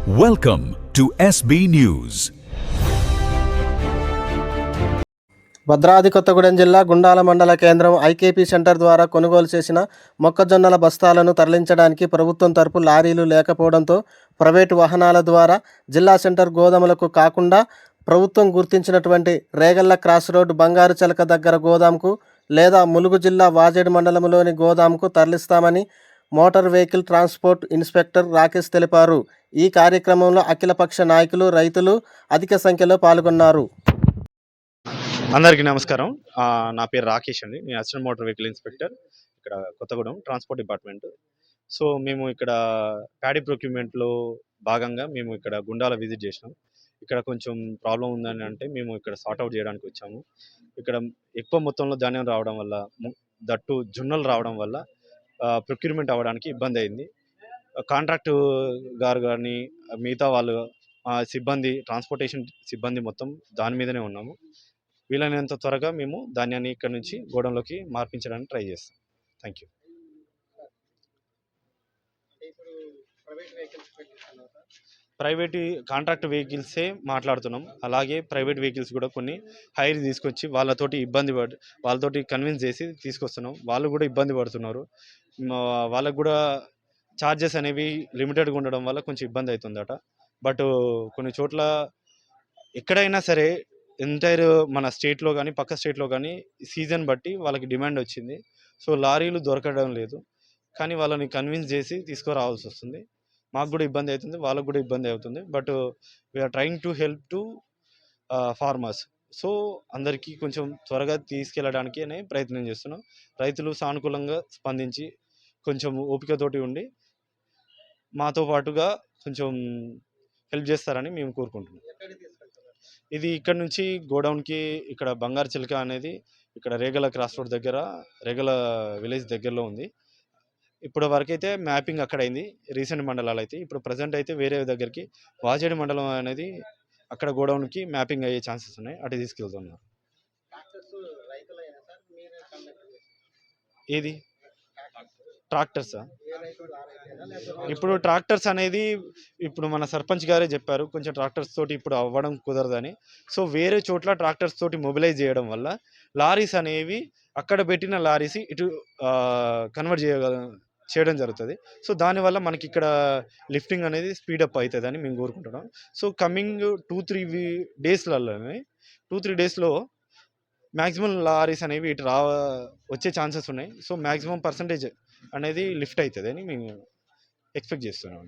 Welcome to SB News. Bhadradri Kothagudem జిల్లా గుండాల మండల కేంద్రం ఐకేపీ సెంటర్ ద్వారా కొనుగోలు చేసిన మొక్కజొన్నల బస్తాలను తరలించడానికి ప్రభుత్వం తరపు లారీలు లేకపోవడంతో ప్రైవేటు వాహనాల ద్వారా జిల్లా సెంటర్ గోదాములకు కాకుండా ప్రభుత్వం గుర్తించినటువంటి రేగళ్ల క్రాస్ రోడ్ బంగారు చెలక దగ్గర గోదాంకు లేదా ములుగు జిల్లా వాజేడు మండలంలోని గోదాంకు తరలిస్తామని motor vehicle transport inspector Rakesh తెలిపారు. ఈ కార్యక్రమంలో అఖిలపక్ష నాయకులు, రైతులు అధిక సంఖ్యలో పాల్గొన్నారు. అందరికీ నమస్కారం. నా పేరు రాకేష్ అండి. నేను అసిస్టెంట్ మోటార్ వెహికల్ ఇన్స్పెక్టర్ ఇక్కడ కొత్తగూడెం ట్రాన్స్పోర్ట్ డిపార్ట్మెంట్. సో మేము ఇక్కడ ప్యాడీ ప్రొక్యూర్మెంట్లో భాగంగా మేము ఇక్కడ గుండాల విజిట్ చేసినాం. ఇక్కడ కొంచెం ప్రాబ్లం ఉందని అంటే మేము ఇక్కడ సార్ట్అవుట్ చేయడానికి వచ్చాము. ఇక్కడ ఎక్కువ మొత్తంలో ధాన్యం రావడం వల్ల, దట్టు జొన్నలు రావడం వల్ల ప్రొక్యూర్మెంట్ అవ్వడానికి ఇబ్బంది అయింది. కాంట్రాక్ట్ గారు కానీ మిగతా వాళ్ళు సిబ్బంది, ట్రాన్స్పోర్టేషన్ సిబ్బంది మొత్తం దాని మీదనే ఉన్నాము. వీలైనంత త్వరగా మేము ధాన్యాన్ని ఇక్కడ నుంచి గోడంలోకి మార్పించడానికి ట్రై చేస్తాం. Thank you. ప్రైవేట్ కాంట్రాక్ట్ వెహికల్సే మాట్లాడుతున్నాం. అలాగే ప్రైవేట్ వెహికల్స్ కూడా కొన్ని హైర్ తీసుకొచ్చి వాళ్ళతోటి కన్విన్స్ చేసి తీసుకొస్తున్నాం. వాళ్ళు కూడా ఇబ్బంది పడుతున్నారు. వాళ్ళకు కూడా ఛార్జెస్ అనేవి లిమిటెడ్గా ఉండడం వల్ల కొంచెం ఇబ్బంది అవుతుందట. బట్ కొన్ని చోట్ల ఎక్కడైనా సరే ఎంటైర్ మన స్టేట్లో కానీ పక్క స్టేట్లో కానీ సీజన్ బట్టి వాళ్ళకి డిమాండ్ వచ్చింది. సో లారీలు దొరకడం లేదు. కానీ వాళ్ళని కన్విన్స్ చేసి తీసుకురావాల్సి వస్తుంది. మాకు కూడా ఇబ్బంది అవుతుంది, వాళ్ళకు కూడా ఇబ్బంది అవుతుంది. But we are trying to help to farmers. So అందరికీ కొంచెం త్వరగా తీసుకెళ్ళడానికి అనే ప్రయత్నం చేస్తున్నాం. రైతులు సానుకూలంగా స్పందించి కొంచెం ఓపికతోటి ఉండి మాతో పాటుగా కొంచెం హెల్ప్ చేస్తారని మేము కోరుకుంటున్నాం. ఇది ఇక్కడ నుంచి గోడౌన్కి ఇక్కడ బంగారు చిలక అనేది ఇక్కడ రేగల క్రాస్ రోడ్ దగ్గర, రేగల విలేజ్ దగ్గరలో ఉంది. ఇప్పుడు వరకైతే మ్యాపింగ్ అక్కడ అయింది, రీసెంట్ మండలాలు అయితే. ఇప్పుడు ప్రజెంట్ అయితే వేరే దగ్గరికి వాజేడు మండలం అనేది అక్కడ గోడౌన్కి మ్యాపింగ్ అయ్యే ఛాన్సెస్ ఉన్నాయి. అటు తీసుకెళ్తున్నారు. ఏది ట్రాక్టర్సా? ఇప్పుడు ట్రాక్టర్స్ అనేది ఇప్పుడు మన సర్పంచ్ గారే చెప్పారు, కొంచెం ట్రాక్టర్స్ తోటి ఇప్పుడు అవ్వడం కుదరదని. సో వేరే చోట్ల ట్రాక్టర్స్ తోటి మొబిలైజ్ చేయడం వల్ల లారీస్ అనేవి అక్కడ పెట్టిన లారీస్ ఇటు కన్వర్ట్ చేయడం జరుగుతుంది. సో దానివల్ల మనకి ఇక్కడ లిఫ్టింగ్ అనేది స్పీడప్ అవుతుందని మేము కోరుకుంటున్నాం. సో కమింగ్ 2-3 డేస్లలోనే 2-3 డేస్లో మ్యాక్సిమం లారీస్ అనేవి ఇటు వచ్చే ఛాన్సెస్ ఉన్నాయి. సో మ్యాక్సిమం పర్సంటేజ్ అనేది లిఫ్ట్ అవుతుంది అని మేము ఎక్స్పెక్ట్ చేస్తున్నాం.